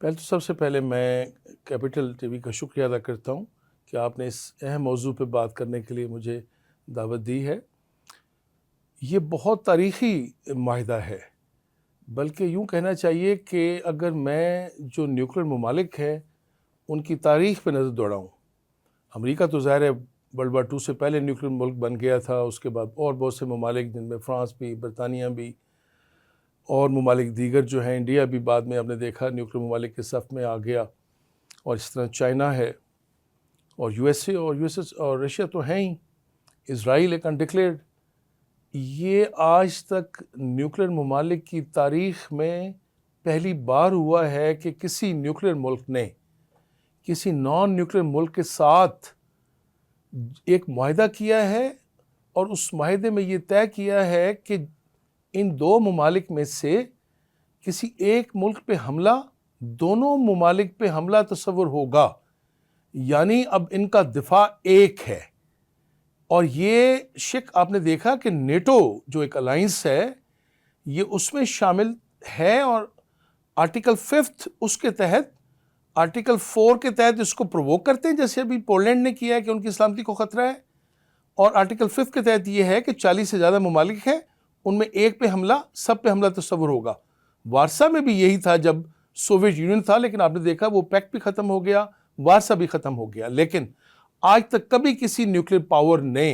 پہلے تو سب سے پہلے میں کیپٹل ٹی وی کا شکریہ ادا کرتا ہوں کہ آپ نے اس اہم موضوع پہ بات کرنے کے لیے مجھے دعوت دی ہے۔ یہ بہت تاریخی معاہدہ ہے، بلکہ یوں کہنا چاہیے کہ اگر میں جو نیوکلیر ممالک ہیں ان کی تاریخ پہ نظر دوڑاؤں، امریکہ تو ظاہر ہے ورلڈ وار 2 سے پہلے نیوکلیر ملک بن گیا تھا، اس کے بعد اور بہت سے ممالک جن میں فرانس بھی، برطانیہ بھی اور ممالک دیگر جو ہیں، انڈیا بھی بعد میں آپ نے دیکھا نیوکلیر ممالک کے صف میں آ گیا، اور اس طرح چائنا ہے اور یو ایس اے اور رشیا تو ہیں ہی، اسرائیل ایک انڈکلیئرڈ۔ یہ آج تک نیوکلیر ممالک کی تاریخ میں پہلی بار ہوا ہے کہ کسی نیوکلیر ملک نے کسی نان نیوکلیر ملک کے ساتھ ایک معاہدہ کیا ہے، اور اس معاہدے میں یہ طے کیا ہے کہ ان دو ممالک میں سے کسی ایک ملک پہ حملہ دونوں ممالک پہ حملہ تصور ہوگا، یعنی اب ان کا دفاع ایک ہے۔ اور یہ شک آپ نے دیکھا کہ نیٹو جو ایک الائنس ہے یہ اس میں شامل ہے، اور آرٹیکل 5 اس کے تحت، آرٹیکل 4 کے تحت اس کو پرووک کرتے ہیں، جیسے ابھی پولینڈ نے کیا ہے کہ ان کی سلامتی کو خطرہ ہے، اور آرٹیکل 5 کے تحت یہ ہے کہ 40 سے زیادہ ممالک ہیں، ان میں ایک پہ حملہ سب پہ حملہ تصور ہوگا۔ وارسا میں بھی یہی تھا جب سوویت یونین تھا، لیکن آپ نے دیکھا وہ پیکٹ بھی ختم ہو گیا، وارسا بھی ختم ہو گیا، لیکن آج تک کبھی کسی نیوکلیر پاور نے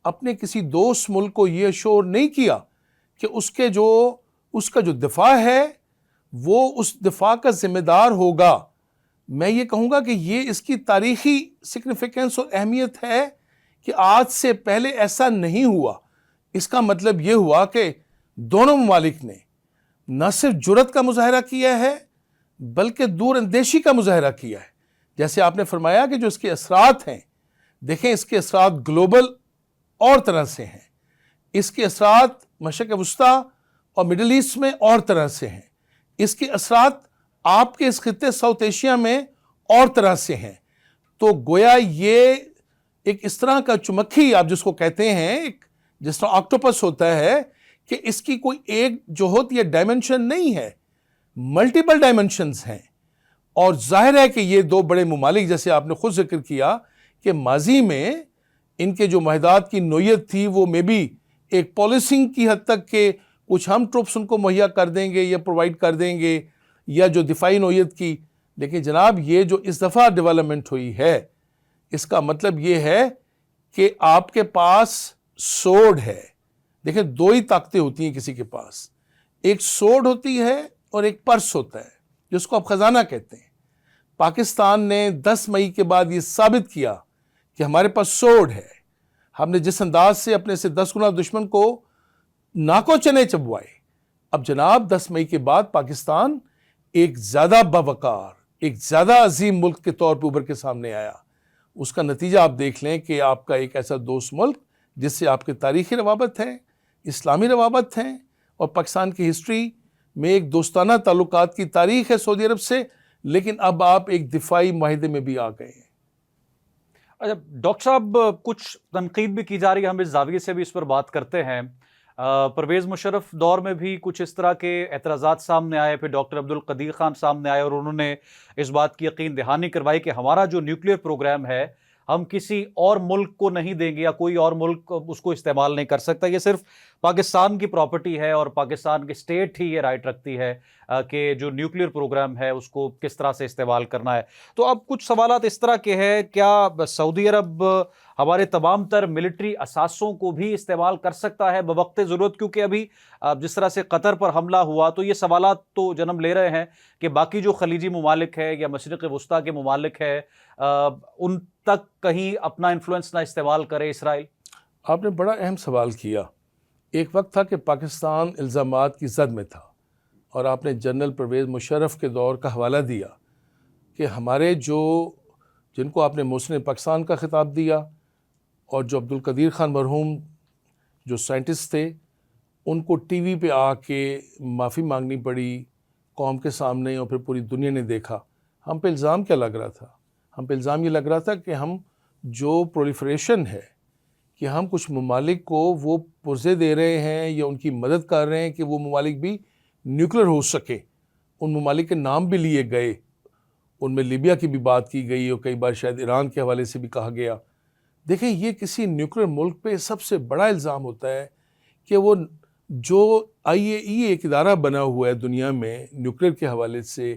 اپنے کسی دوست ملک کو یہ اشور نہیں کیا کہ اس کا جو دفاع ہے وہ اس دفاع کا ذمہ دار ہوگا۔ میں یہ کہوں گا کہ یہ اس کی تاریخی سگنیفیکنس اور اہمیت ہے کہ آج سے پہلے ایسا نہیں ہوا۔ اس کا مطلب یہ ہوا کہ دونوں ممالک نے نہ صرف جرأت کا مظاہرہ کیا ہے بلکہ دور اندیشی کا مظاہرہ کیا ہے۔ جیسے آپ نے فرمایا کہ جو اس کے اثرات ہیں، دیکھیں اس کے اثرات گلوبل اور طرح سے ہیں، اس کے اثرات مشرق وسطیٰ اور مڈل ایسٹ میں اور طرح سے ہیں، اس کے اثرات آپ کے اس خطے ساؤتھ ایشیا میں اور طرح سے ہیں۔ تو گویا یہ ایک اس طرح کا چمکھی آپ جس کو کہتے ہیں، جس طرح آکٹوپس ہوتا ہے، کہ اس کی کوئی ایک جو ہوتی ہے ڈائمنشن نہیں ہے، ملٹیپل ڈائمنشنز ہیں۔ اور ظاہر ہے کہ یہ دو بڑے ممالک، جیسے آپ نے خود ذکر کیا کہ ماضی میں ان کے جو معاہدات کی نوعیت تھی وہ میں بھی ایک پالیسنگ کی حد تک کہ کچھ ہم ٹروپس ان کو مہیا کر دیں گے یا پرووائڈ کر دیں گے، یا جو دفاعی نوعیت کی، لیکن جناب یہ جو اس دفعہ ڈیولپمنٹ ہوئی ہے، اس کا مطلب یہ ہے کہ آپ کے پاس سوڈ ہے۔ دیکھیں دو ہی طاقتیں ہوتی ہیں کسی کے پاس، ایک سوڈ ہوتی ہے اور ایک پرس ہوتا ہے جس کو آپ خزانہ کہتے ہیں۔ پاکستان نے 10 مئی کے بعد یہ ثابت کیا کہ ہمارے پاس سوڈ ہے۔ ہم نے جس انداز سے اپنے سے 10 گنا دشمن کو ناکوں چنے چبوائے، اب جناب 10 مئی کے بعد پاکستان ایک زیادہ باوقار، ایک زیادہ عظیم ملک کے طور پہ ابھر کے سامنے آیا۔ اس کا نتیجہ آپ دیکھ لیں کہ آپ کا ایک ایسا دوست ملک جس سے آپ کے تاریخی روابط ہیں، اسلامی روابط ہیں، اور پاکستان کی ہسٹری میں ایک دوستانہ تعلقات کی تاریخ ہے سعودی عرب سے، لیکن اب آپ ایک دفاعی معاہدے میں بھی آ گئے ہیں۔ اچھا ڈاکٹر صاحب، کچھ تنقید بھی کی جا رہی ہے، ہم اس زاویے سے بھی اس پر بات کرتے ہیں۔ پرویز مشرف دور میں بھی کچھ اس طرح کے اعتراضات سامنے آئے، پھر ڈاکٹر عبدالقدیر خان سامنے آئے اور انہوں نے اس بات کی یقین دہانی کروائی کہ ہمارا جو نیوکلیر پروگرام ہے ہم کسی اور ملک کو نہیں دیں گے، یا کوئی اور ملک اس کو استعمال نہیں کر سکتا، یہ صرف پاکستان کی پراپرٹی ہے اور پاکستان کی اسٹیٹ ہی یہ رائٹ رکھتی ہے کہ جو نیوکلیر پروگرام ہے اس کو کس طرح سے استعمال کرنا ہے۔ تو اب کچھ سوالات اس طرح کے ہیں، کیا سعودی عرب ہمارے تمام تر ملٹری اثاثوں کو بھی استعمال کر سکتا ہے بوقت ضرورت؟ کیونکہ ابھی جس طرح سے قطر پر حملہ ہوا تو یہ سوالات تو جنم لے رہے ہیں کہ باقی جو خلیجی ممالک ہے یا مشرق وسطیٰ کے ممالک ہے ان تک کہیں اپنا انفلوئنس نہ استعمال کرے اسرائیل۔ آپ نے بڑا اہم سوال کیا۔ ایک وقت تھا کہ پاکستان الزامات کی زد میں تھا، اور آپ نے جنرل پرویز مشرف کے دور کا حوالہ دیا کہ ہمارے جن کو آپ نے محسن پاکستان کا خطاب دیا، اور جو عبدالقدیر خان مرحوم جو سائنٹسٹ تھے ان کو ٹی وی پہ آ کے معافی مانگنی پڑی قوم کے سامنے، اور پھر پوری دنیا نے دیکھا۔ ہم پہ الزام کیا لگ رہا تھا؟ ہم پہ الزام یہ لگ رہا تھا کہ ہم جو پرولیفریشن ہے، کہ ہم کچھ ممالک کو وہ پرزے دے رہے ہیں یا ان کی مدد کر رہے ہیں کہ وہ ممالک بھی نیوکلیر ہو سکے، ان ممالک کے نام بھی لیے گئے، ان میں لیبیا کی بھی بات کی گئی اور کئی بار شاید ایران کے حوالے سے بھی کہا گیا۔ دیکھیں یہ کسی نیوکلیر ملک پہ سب سے بڑا الزام ہوتا ہے کہ وہ جو IAEA ایک ادارہ بنا ہوا ہے دنیا میں نیوکلیر کے حوالے سے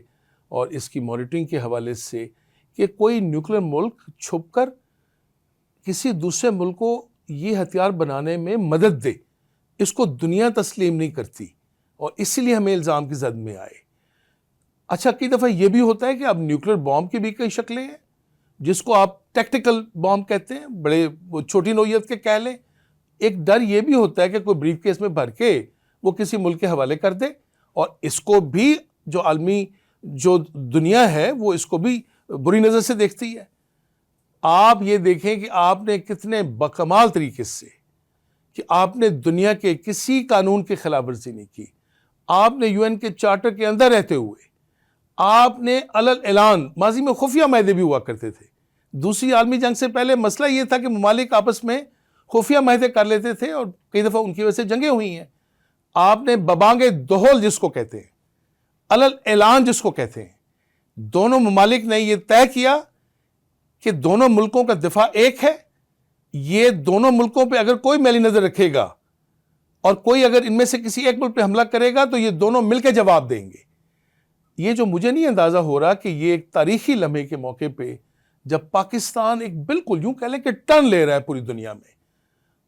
اور اس کی مانیٹرنگ کے حوالے سے، کہ کوئی نیوکلیر ملک چھپ کر کسی دوسرے ملک کو یہ ہتھیار بنانے میں مدد دے، اس کو دنیا تسلیم نہیں کرتی اور اسی لیے ہمیں الزام کی زد میں آئے۔ اچھا کئی دفعہ یہ بھی ہوتا ہے کہ اب نیوکلیر بامب کی بھی کئی شکلیں ہیں، جس کو آپ ٹیکٹیکل بامب کہتے ہیں، بڑے وہ چھوٹی نوعیت کے کہہ لیں۔ ایک ڈر یہ بھی ہوتا ہے کہ کوئی بریف کیس میں بھر کے وہ کسی ملک کے حوالے کر دے، اور اس کو بھی جو عالمی جو دنیا ہے وہ اس کو بھی بری نظر سے دیکھتی ہے۔ آپ یہ دیکھیں کہ آپ نے کتنے بکمال طریقے سے کہ آپ نے دنیا کے کسی قانون کی خلاف ورزی نہیں کی، آپ نے UN کے چارٹر کے اندر رہتے ہوئے آپ نے علل اعلان، ماضی میں خفیہ معاہدے بھی ہوا کرتے تھے، دوسری عالمی جنگ سے پہلے مسئلہ یہ تھا کہ ممالک آپس میں خفیہ معاہدے کر لیتے تھے اور کئی دفعہ ان کی وجہ سے جنگیں ہوئی ہیں۔ آپ نے ببانگ دہل جس کو کہتے ہیں، علل اعلان جس کو کہتے ہیں، دونوں ممالک نے یہ طے کیا کہ دونوں ملکوں کا دفاع ایک ہے، یہ دونوں ملکوں پہ اگر کوئی میلی نظر رکھے گا اور کوئی اگر ان میں سے کسی ایک ملک پہ حملہ کرے گا تو یہ دونوں مل کے جواب دیں گے۔ یہ جو مجھے نہیں اندازہ ہو رہا کہ یہ ایک تاریخی لمحے کے موقع پہ جب پاکستان ایک بالکل یوں کہہ لیں کہ ٹرن لے رہا ہے پوری دنیا میں،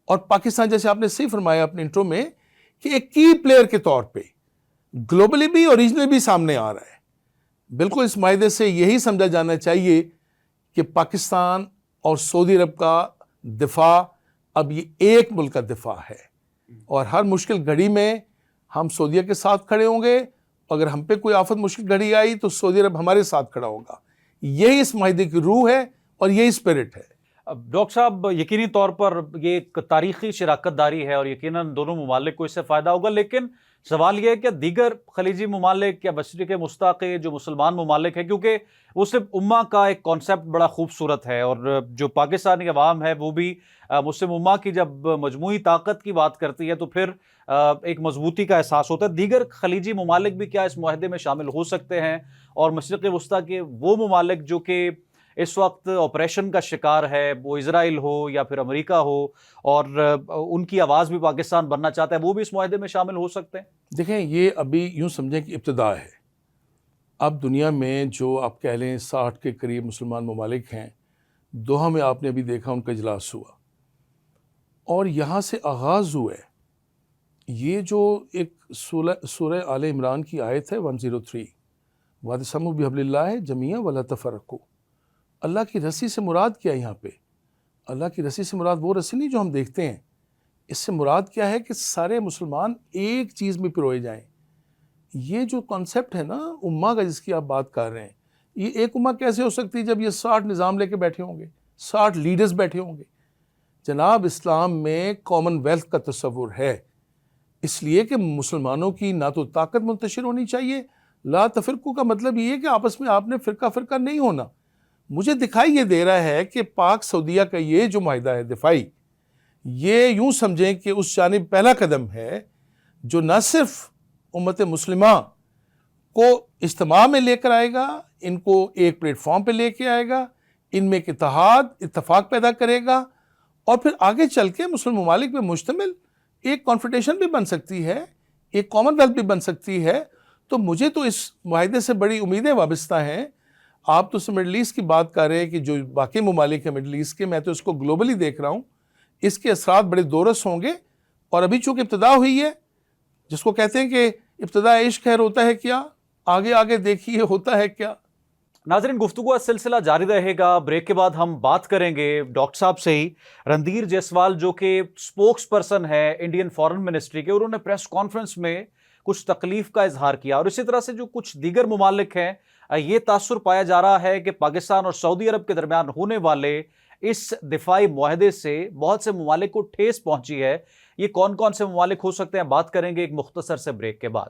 اور پاکستان جیسے آپ نے صحیح فرمایا اپنے انٹرو میں کہ ایک کی پلیئر کے طور پہ گلوبلی بھی اور ریجنلی بھی سامنے آ رہا ہے۔ بالکل اس معاہدے سے یہی سمجھا جانا چاہیے کہ پاکستان اور سعودی عرب کا دفاع اب یہ ایک ملک کا دفاع ہے، اور ہر مشکل گھڑی میں ہم سعودیہ کے ساتھ کھڑے ہوں گے، اگر ہم پہ کوئی آفت مشکل گھڑی آئی تو سعودی عرب ہمارے ساتھ کھڑا ہوگا۔ یہی اس معاہدے کی روح ہے اور یہی اسپرٹ ہے۔ ڈاکٹر صاحب یقینی طور پر یہ ایک تاریخی شراکت داری ہے اور یقیناً دونوں ممالک کو اس سے فائدہ ہوگا، لیکن سوال یہ ہے کہ دیگر خلیجی ممالک یا مشرق وسطیٰ جو مسلمان ممالک ہیں، کیونکہ مسلم امہ کا ایک کانسیپٹ بڑا خوبصورت ہے، اور جو پاکستانی عوام ہے وہ بھی مسلم امہ کی جب مجموعی طاقت کی بات کرتی ہے تو پھر ایک مضبوطی کا احساس ہوتا ہے۔ دیگر خلیجی ممالک بھی کیا اس معاہدے میں شامل ہو سکتے ہیں؟ اور مشرق وسطیٰ کے وہ ممالک جو کہ اس وقت آپریشن کا شکار ہے، وہ اسرائیل ہو یا پھر امریکہ ہو، اور ان کی آواز بھی پاکستان بننا چاہتا ہے، وہ بھی اس معاہدے میں شامل ہو سکتے ہیں؟ دیکھیں یہ ابھی یوں سمجھیں کہ ابتدا ہے۔ اب دنیا میں جو آپ کہہ لیں 60 کے قریب مسلمان ممالک ہیں، دوحہ میں آپ نے ابھی دیکھا ان کا اجلاس ہوا، اور یہاں سے آغاز ہوا ہے یہ جو ایک سورہ آل عمران کی آیت ہے 103، وَاعْتَصِمُوا بِحَبْلِ اللَّهِ جَمِيعًا وَلَا تَفَرَّقُوا۔ اللہ کی رسی سے مراد کیا ہے یہاں پہ؟ اللہ کی رسی سے مراد وہ رسی نہیں جو ہم دیکھتے ہیں، اس سے مراد کیا ہے کہ سارے مسلمان ایک چیز میں پروئے جائیں۔ یہ جو کانسیپٹ ہے نا امہ کا جس کی آپ بات کر رہے ہیں، یہ ایک امہ کیسے ہو سکتی ہے جب یہ 60 نظام لے کے بیٹھے ہوں گے، 60 لیڈرز بیٹھے ہوں گے؟ جناب اسلام میں کامن ویلتھ کا تصور ہے، اس لیے کہ مسلمانوں کی نہ تو طاقت منتشر ہونی چاہیے، لا تفرقو کا مطلب یہ ہے کہ آپس میں آپ نے فرقہ نہیں ہونا۔ مجھے دکھائی یہ دے رہا ہے کہ پاک سعودیہ کا یہ جو معاہدہ ہے دفاعی، یہ یوں سمجھیں کہ اس جانب پہلا قدم ہے جو نہ صرف امت مسلمہ کو اجتماع میں لے کر آئے گا، ان کو ایک پلیٹ فارم پہ لے کے آئے گا، ان میں ایک اتفاق پیدا کرے گا، اور پھر آگے چل کے مسلم ممالک پہ مشتمل ایک کانفیڈریشن بھی بن سکتی ہے، ایک کامن ویلتھ بھی بن سکتی ہے۔ تو مجھے تو اس معاہدے سے بڑی امیدیں وابستہ ہیں۔ آپ تو مڈل ایسٹ کی بات کر رہے ہیں کہ جو باقی ممالک ہیں مڈل ایسٹ کے، میں تو اس کو گلوبلی دیکھ رہا ہوں، اس کے اثرات بڑے دورس ہوں گے، اور ابھی چونکہ ابتدا ہوئی ہے، جس کو کہتے ہیں کہ ابتدا عشق خیر ہوتا ہے کیا، آگے آگے دیکھیے ہوتا ہے کیا۔ ناظرین گفتگو کا سلسلہ جاری رہے گا، بریک کے بعد ہم بات کریں گے ڈاکٹر صاحب سے ہی، رندھیر جیسوال جو کہ اسپوکس پرسن ہے انڈین فارن منسٹری کے، انہوں نے پریس کانفرنس میں کچھ تکلیف کا اظہار کیا، اور اسی طرح سے جو کچھ دیگر ممالک ہیں یہ تاثر پایا جا رہا ہے کہ پاکستان اور سعودی عرب کے درمیان ہونے والے اس دفاعی معاہدے سے بہت سے ممالک کو ٹھیس پہنچی ہے۔ یہ کون کون سے ممالک ہو سکتے ہیں، بات کریں گے ایک مختصر سے بریک کے بعد۔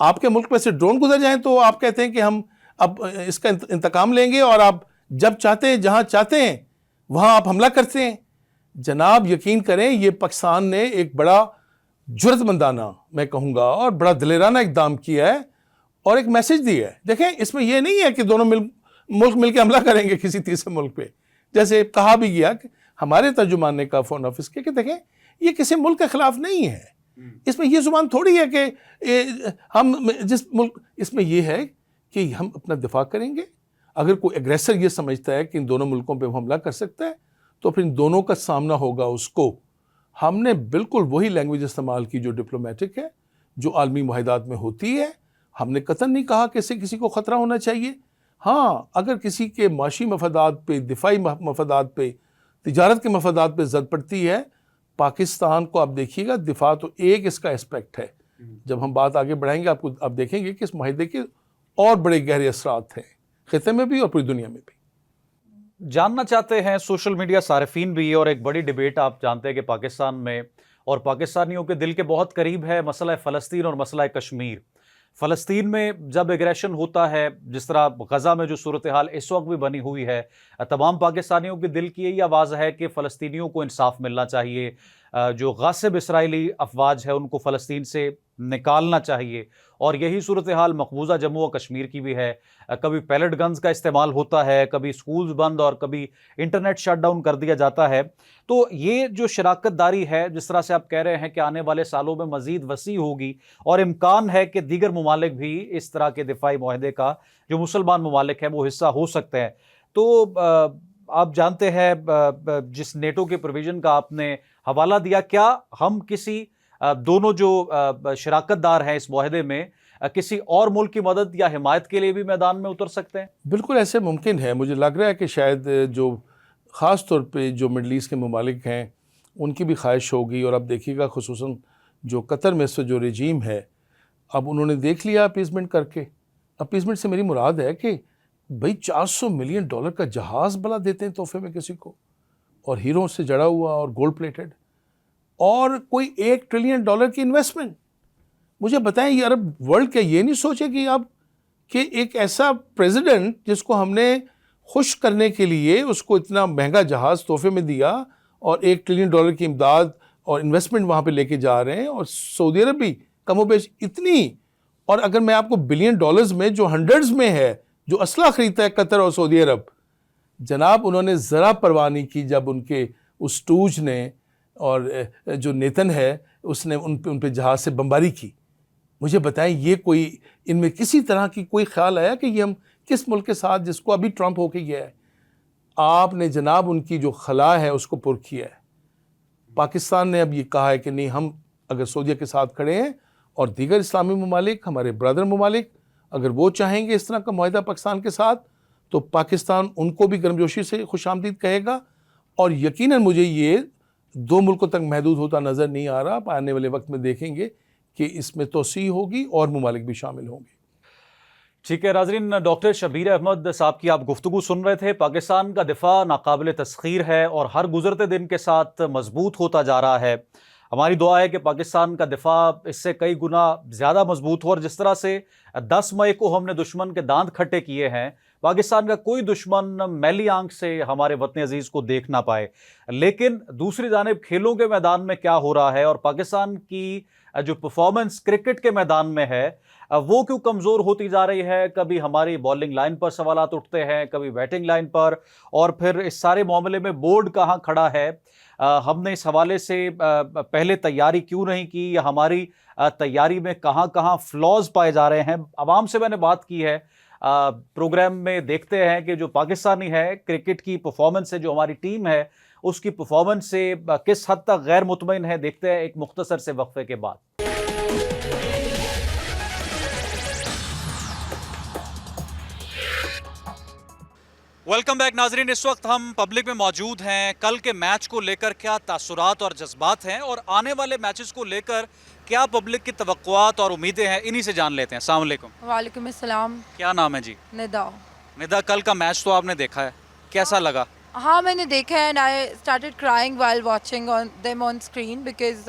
آپ کے ملک میں سے ڈرون گزر جائیں تو آپ کہتے ہیں کہ ہم اب اس کا انتقام لیں گے اور آپ جب چاہتے ہیں جہاں چاہتے ہیں وہاں آپ حملہ کرتے ہیں. جناب یقین کریں یہ پاکستان نے ایک بڑا جرأت مندانہ میں کہوں گا اور بڑا دلیرانہ اقدام کیا ہے اور ایک میسج دیا ہے. دیکھیں اس میں یہ نہیں ہے کہ دونوں ملک مل کے حملہ کریں گے کسی تیسرے ملک پہ. جیسے کہا بھی گیا کہ ہمارے ترجمان نے کہا فورن آفس کے کہ دیکھیں یہ کسی ملک کے خلاف نہیں ہے. اس میں یہ زبان تھوڑی ہے کہ ہم جس ملک، اس میں یہ ہے کہ ہم اپنا دفاع کریں گے. اگر کوئی ایگریسر یہ سمجھتا ہے کہ ان دونوں ملکوں پہ حملہ کر سکتا ہے تو پھر ان دونوں کا سامنا ہوگا اس کو. ہم نے بالکل وہی لینگویج استعمال کی جو ڈپلومیٹک ہے، جو عالمی معاہدات میں ہوتی ہے. ہم نے قطعاً نہیں کہا کہ اس سے کسی کو خطرہ ہونا چاہیے. ہاں اگر کسی کے معاشی مفادات پہ، دفاعی مفادات پہ، تجارت کے مفادات پہ زد پڑتی ہے، پاکستان کو آپ دیکھیے گا دفاع تو ایک اس کا اسپیکٹ ہے. جب ہم بات آگے بڑھائیں گے آپ دیکھیں گے کہ اس معاہدے کے اور بڑے گہرے اثرات ہیں خطے میں بھی اور پوری دنیا میں بھی. جاننا چاہتے ہیں سوشل میڈیا صارفین بھی، اور ایک بڑی ڈیبیٹ آپ جانتے ہیں کہ پاکستان میں اور پاکستانیوں کے دل کے بہت قریب ہے مسئلہ فلسطین اور مسئلہ کشمیر. فلسطین میں جب ایگریشن ہوتا ہے، جس طرح غزہ میں جو صورتحال اس وقت بھی بنی ہوئی ہے، تمام پاکستانیوں کے دل کی یہی آواز ہے کہ فلسطینیوں کو انصاف ملنا چاہیے. جو غاصب اسرائیلی افواج ہے ان کو فلسطین سے نکالنا چاہیے. اور یہی صورتحال مقبوضہ جموں و کشمیر کی بھی ہے. کبھی پیلٹ گنز کا استعمال ہوتا ہے، کبھی سکولز بند اور کبھی انٹرنیٹ شٹ ڈاؤن کر دیا جاتا ہے. تو یہ جو شراکت داری ہے، جس طرح سے آپ کہہ رہے ہیں کہ آنے والے سالوں میں مزید وسیع ہوگی اور امکان ہے کہ دیگر ممالک بھی اس طرح کے دفاعی معاہدے کا، جو مسلمان ممالک ہیں، وہ حصہ ہو سکتے ہیں. تو آپ جانتے ہیں جس نیٹو کے پروویژن کا آپ نے حوالہ دیا، کیا ہم کسی دونوں جو شراکت دار ہیں اس معاہدے میں کسی اور ملک کی مدد یا حمایت کے لیے بھی میدان میں اتر سکتے ہیں؟ بالکل ایسے ممکن ہے. مجھے لگ رہا ہے کہ شاید جو خاص طور پہ جو مڈل ایسٹ کے ممالک ہیں ان کی بھی خواہش ہوگی. اور اب دیکھیے گا خصوصاً جو قطر میں سے جو رجیم ہے، اب انہوں نے دیکھ لیا اپیزمنٹ کر کے. اپیزمنٹ سے میری مراد ہے کہ بھئی $400 ملین کا جہاز بلا دیتے ہیں تحفے میں کسی کو، اور ہیرو سے جڑا ہوا اور گولڈ پلیٹڈ، اور کوئی $1 ٹریلین کی انویسٹمنٹ. مجھے بتائیں یہ عرب ورلڈ کیا یہ نہیں سوچے کہ اب کہ ایک ایسا پریزیڈنٹ جس کو ہم نے خوش کرنے کے لیے اس کو اتنا مہنگا جہاز تحفے میں دیا اور $1 ٹریلین کی امداد اور انویسٹمنٹ وہاں پہ لے کے جا رہے ہیں، اور سعودی عرب بھی کم و بیش اتنی. اور اگر میں آپ کو $بلین میں جو ہنڈریڈز میں ہے جو اسلحہ خریدتا ہے قطر اور سعودی عرب، جناب انہوں نے ذرا پرواہ نہیں کی جب ان کے اس ٹوج نے اور جو نیتن ہے اس نے ان پہ جہاز سے بمباری کی. مجھے بتائیں یہ کوئی ان میں کسی طرح کی کوئی خیال آیا کہ یہ ہم کس ملک کے ساتھ، جس کو ابھی ٹرمپ ہو کے گیا ہے، آپ نے جناب ان کی جو خلا ہے اس کو پر کیا ہے. پاکستان نے اب یہ کہا ہے کہ نہیں، ہم اگر سعودیہ کے ساتھ کھڑے ہیں اور دیگر اسلامی ممالک، ہمارے برادر ممالک، اگر وہ چاہیں گے اس طرح کا معاہدہ پاکستان کے ساتھ تو پاکستان ان کو بھی گرمجوشی سے خوش آمدید کہے گا. اور یقیناً مجھے یہ 2 ملکوں تک محدود ہوتا نظر نہیں آ رہا. آپ آنے والے وقت میں دیکھیں گے کہ اس میں توسیع ہوگی اور ممالک بھی شامل ہوں گے. ٹھیک ہے ناظرین، ڈاکٹر شبیر احمد صاحب کی آپ گفتگو سن رہے تھے. پاکستان کا دفاع ناقابل تسخیر ہے اور ہر گزرتے دن کے ساتھ مضبوط ہوتا جا رہا ہے. ہماری دعا ہے کہ پاکستان کا دفاع اس سے کئی گنا زیادہ مضبوط ہو، اور جس طرح سے 10 مئی کو ہم نے دشمن کے دانت کھٹے کیے ہیں، پاکستان کا کوئی دشمن میلی آنکھ سے ہمارے وطن عزیز کو دیکھ نہ پائے. لیکن دوسری جانب کھیلوں کے میدان میں کیا ہو رہا ہے اور پاکستان کی جو پرفارمنس کرکٹ کے میدان میں ہے وہ کیوں کمزور ہوتی جا رہی ہے. کبھی ہماری بالنگ لائن پر سوالات اٹھتے ہیں، کبھی بیٹنگ لائن پر، اور پھر اس سارے معاملے میں بورڈ کہاں کھڑا ہے. ہم نے اس حوالے سے پہلے تیاری کیوں نہیں کی، یا ہماری تیاری میں کہاں کہاں فلاز پائے جا رہے ہیں. عوام سے میں نے بات کی ہے پروگرام میں. دیکھتے ہیں کہ جو پاکستانی ہے کرکٹ کی پرفارمنس سے، جو ہماری ٹیم ہے اس کی پرفارمنس سے کس حد تک غیر مطمئن ہے. دیکھتے ہیں ایک مختصر سے وقفے کے بعد. ویلکم بیک ناظرین، اس وقت ہم پبلک میں موجود ہیں. کل کے میچ کو لے کر کیا تاثرات اور جذبات ہیں، اور آنے والے میچز کو لے کر کیا پبلک کی توقعات اور امیدیں ہیں، انہی سے جان لیتے ہیں. السلام علیکم. وعلیکم السلام. کیا نام ہے جی؟ ندا. ندا، کل کا میچ تو آپ نے دیکھا ہے، کیسا لگا؟ ہاں میں نے دیکھا ہے، and I started crying while watching them on screen because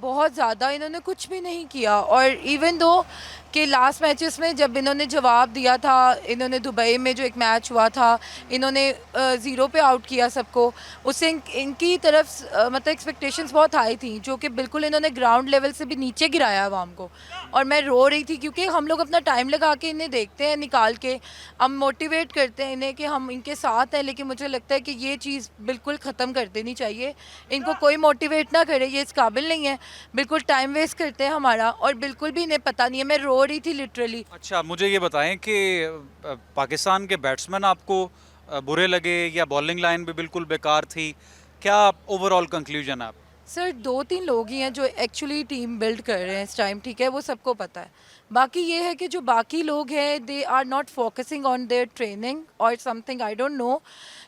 بہت زیادہ انہوں نے کچھ بھی نہیں کیا. اور ایون دو کہ لاسٹ میچز میں جب انہوں نے جواب دیا تھا, انہوں نے دبئی میں جو ایک میچ ہوا تھا انہوں نے 0 پہ آؤٹ کیا سب کو, اس سے ان کی طرف مطلب ایکسپیکٹیشنز بہت ہائی تھیں, جو کہ بالکل انہوں نے گراؤنڈ لیول سے بھی نیچے گرایا عوام کو. اور میں رو رہی تھی کیونکہ ہم لوگ اپنا ٹائم لگا کے انہیں دیکھتے ہیں نکال کے, ہم موٹیویٹ کرتے ہیں انہیں کہ ہم ان کے ساتھ ہیں, لیکن مجھے لگتا ہے کہ یہ چیز بالکل ختم کر دینی چاہیے. ان کو کوئی موٹیویٹ نہ کرے, یہ اس قابل نہیں ہے, بالکل ٹائم ویسٹ کرتے ہیں ہمارا, اور بالکل بھی انہیں پتہ نہیں ہے. میں رو رہی تھی لٹرلی. اچھا مجھے یہ بتائیں کہ پاکستان کے بیٹسمین آپ کو برے لگے یا بالنگ لائن بھی بالکل بیکار تھی, کیا اوور آل کنکلوژن آپ؟ سر 2-3 لوگ ہی ہیں جو ایکچولی ٹیم بلڈ کر رہے ہیں اس ٹائم, ٹھیک ہے, وہ سب کو پتہ ہے. باقی یہ ہے کہ جو باقی لوگ ہیں they are not focusing on their training اور some thing I don't know,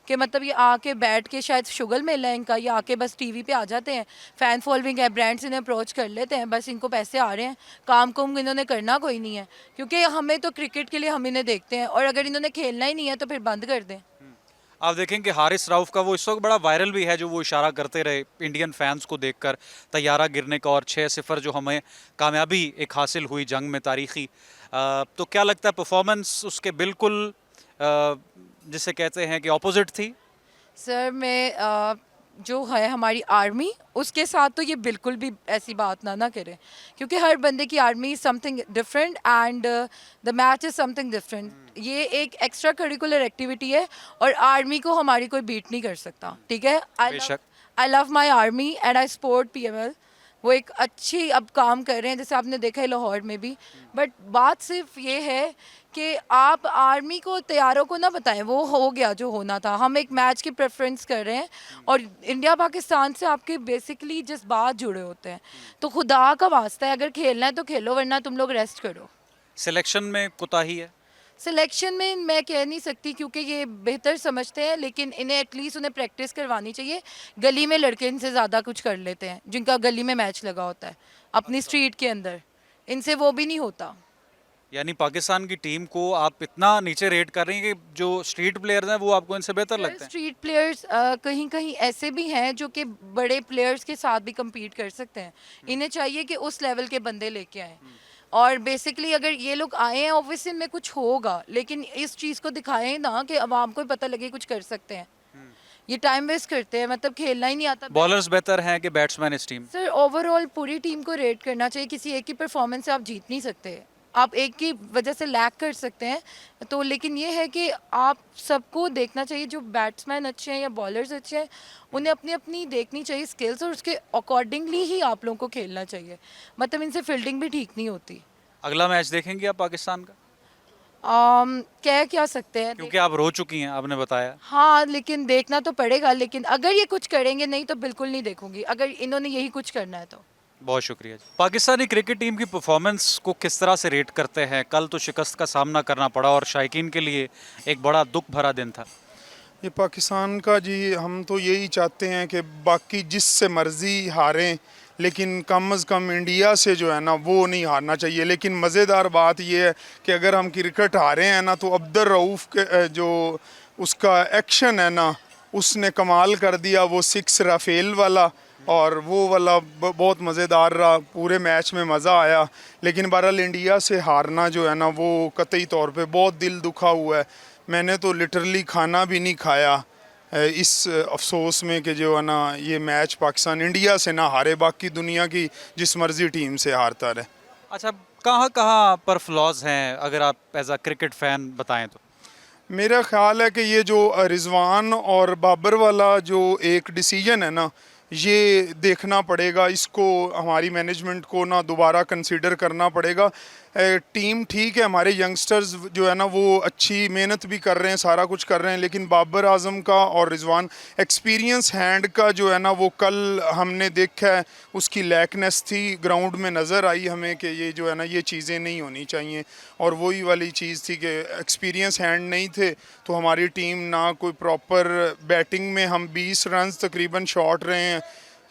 کہ مطلب یہ آ کے بیٹھ کے شاید شگل مل ہے ان کا, یہ آ کے بس ٹی وی پہ آ جاتے ہیں, فین فالوئنگ ہے, برانڈس انہیں اپروچ کر لیتے ہیں, بس ان کو پیسے آ رہے ہیں, کام انہوں نے کرنا کوئی نہیں ہے. کیونکہ ہمیں تو کرکٹ کے لیے ہم انہیں دیکھتے ہیں, اور اگر انہوں نے کھیلنا ہی نہیں ہے تو پھر بند کر دیں. آپ دیکھیں کہ حارث راؤف کا وہ اس وقت بڑا وائرل بھی ہے, جو وہ اشارہ کرتے رہے انڈین فینس کو دیکھ کر طیارہ گرنے کا, اور 6-0 جو ہمیں کامیابی ایک حاصل ہوئی جنگ میں تاریخی. تو کیا لگتا ہے پرفارمنس اس کے بالکل جسے کہتے ہیں کہ اپوزٹ تھی؟ سر میں جو ہے ہماری آرمی, اس کے ساتھ تو یہ بالکل بھی ایسی بات نہ کرے, کیونکہ ہر بندے کی army some thing different and the match is some thing different. یہ ایک ایکسٹرا کریکولر ایکٹیویٹی ہے, اور آرمی کو ہماری کوئی بیٹ نہیں کر سکتا, ٹھیک ہے. بے شک. I love my army and I support P M L. وہ ایک اچھی اب کام کر رہے ہیں, جیسے آپ نے دیکھا ہے لاہور میں بھی. بٹ بات صرف یہ ہے کہ آپ آرمی کو طیاروں کو نہ بتائیں, وہ ہو گیا جو ہونا تھا. ہم ایک میچ کی پریفرنس کر رہے ہیں, اور انڈیا پاکستان سے آپ کے بیسکلی جذبات جڑے ہوتے ہیں. تو خدا کا واسطہ ہے, اگر کھیلنا ہے تو کھیلو, ورنہ تم لوگ ریسٹ کرو. سلیکشن میں کوتاہی ہے؟ سلیکشن میں میں کہہ نہیں سکتی کیونکہ یہ بہتر سمجھتے ہیں, لیکن انہیں ایٹ لیسٹ انہیں پریکٹس کروانی چاہیے. گلی میں لڑکے ان سے زیادہ کچھ کر لیتے ہیں, جن کا گلی میں میچ لگا ہوتا ہے اپنی اسٹریٹ کے اندر, ان سے وہ بھی نہیں ہوتا. یعنی پاکستان کی ٹیم کو آپ اتنا نیچے ریٹ کر رہی ہیں کہ جو اسٹریٹ پلیئرز ہیں وہ آپ کو ان سے بہتر لگتے ہیں؟ اسٹریٹ پلیئرز کہیں کہیں ایسے بھی ہیں جو کہ بڑے پلیئرز کے ساتھ بھی کمپیٹ کر سکتے ہیں. انہیں چاہیے کہ اس لیول کے بندے لے کے آئیں. اور بیسکلی اگر یہ لوگ آئے ہیں اوبویسلی ان میں کچھ ہوگا, لیکن اس چیز کو دکھائیں نا کہ عوام کو پتہ لگے کچھ کر سکتے ہیں. یہ ٹائم ویسٹ کرتے ہیں, مطلب کھیلنا ہی نہیں آتا. بالرز بہتر ہیں کہ بیٹسمین اس ٹیم؟ سر اوور آل پوری ٹیم کو ریٹ کرنا چاہیے, کسی ایک کی پرفارمنس سے آپ جیت نہیں سکتے, آپ ایک کی وجہ سے لیک کر سکتے ہیں. تو لیکن یہ ہے کہ آپ سب کو دیکھنا چاہیے, جو بیٹسمین اچھے ہیں یا بالرز اچھے ہیں انہیں اپنی اپنی دیکھنی چاہیے اسکلس, اور اس کے اکارڈنگلی ہی آپ لوگوں کو کھیلنا چاہیے. مطلب ان سے فیلڈنگ بھی ٹھیک نہیں ہوتی. اگلا میچ دیکھیں گے آپ پاکستان کا؟ کہہ کیا سکتے ہیں, کیونکہ آپ رو چکی ہیں, آپ نے بتایا. ہاں لیکن دیکھنا تو پڑے گا, لیکن اگر یہ کچھ کریں گے نہیں تو بالکل نہیں دیکھوں گی, اگر انہوں نے یہی کچھ کرنا ہے تو. بہت شکریہ. پاکستانی کرکٹ ٹیم کی پرفارمنس کو کس طرح سے ریٹ کرتے ہیں؟ کل تو شکست کا سامنا کرنا پڑا اور شائقین کے لیے ایک بڑا دکھ بھرا دن تھا. یہ پاکستان کا جی, ہم تو یہی چاہتے ہیں کہ باقی جس سے مرضی ہاریں, لیکن کم از کم انڈیا سے جو ہے نا وہ نہیں ہارنا چاہیے. لیکن مزیدار بات یہ ہے کہ اگر ہم کرکٹ ہارے ہیں نا تو عبد الرؤف کے جو اس کا ایکشن ہے نا, اس نے کمال کر دیا. وہ 6 رافیل والا, اور وہ والا بہت مزیدار رہا, پورے میچ میں مزہ آیا. لیکن بہرحال انڈیا سے ہارنا جو ہے نا وہ قطعی طور پہ بہت دل دکھا ہوا ہے. میں نے تو لٹرلی کھانا بھی نہیں کھایا اس افسوس میں کہ جو ہے نا یہ میچ پاکستان انڈیا سے نہ ہارے, باقی دنیا کی جس مرضی ٹیم سے ہارتا رہے. اچھا کہاں پر فلاز ہیں اگر آپ ایز اے کرکٹ فین بتائیں تو؟ میرا خیال ہے کہ یہ جو رضوان اور بابر والا جو ایک ڈیسیجن ہے نا, یہ دیکھنا پڑے گا, اس کو ہماری مینجمنٹ کو نا دوبارہ کنسیڈر کرنا پڑے گا. ٹیم ٹھیک ہے, ہمارے ینگسٹرز جو ہے نا وہ اچھی محنت بھی کر رہے ہیں, سارا کچھ کر رہے ہیں, لیکن بابر اعظم کا اور رضوان ایکسپیرینس ہینڈ کا جو ہے نا وہ کل ہم نے دیکھا ہے, اس کی لیکنیس تھی, گراؤنڈ میں نظر آئی ہمیں کہ یہ جو ہے نا یہ چیزیں نہیں ہونی چاہیے. اور وہی والی چیز تھی کہ ایکسپیرینس ہینڈ نہیں تھے تو ہماری ٹیم نہ کوئی پراپر بیٹنگ میں, ہم 20 رنز تقریباً شاٹ رہے ہیں,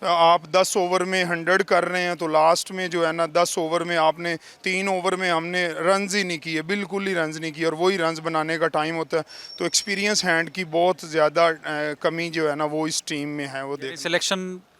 آپ 10 اوور میں 100 کر رہے ہیں, تو لاسٹ میں جو ہے نا 10 اوور میں آپ نے 3 اوور میں ہم نے رنز ہی نہیں کیے, بالکل ہی رنز نہیں کیے, اور وہی رنز بنانے کا ٹائم ہوتا ہے. تو ایکسپیرینس ہینڈ کی بہت زیادہ کمی جو ہے نا وہ اس ٹیم میں ہے. وہ سلیکشن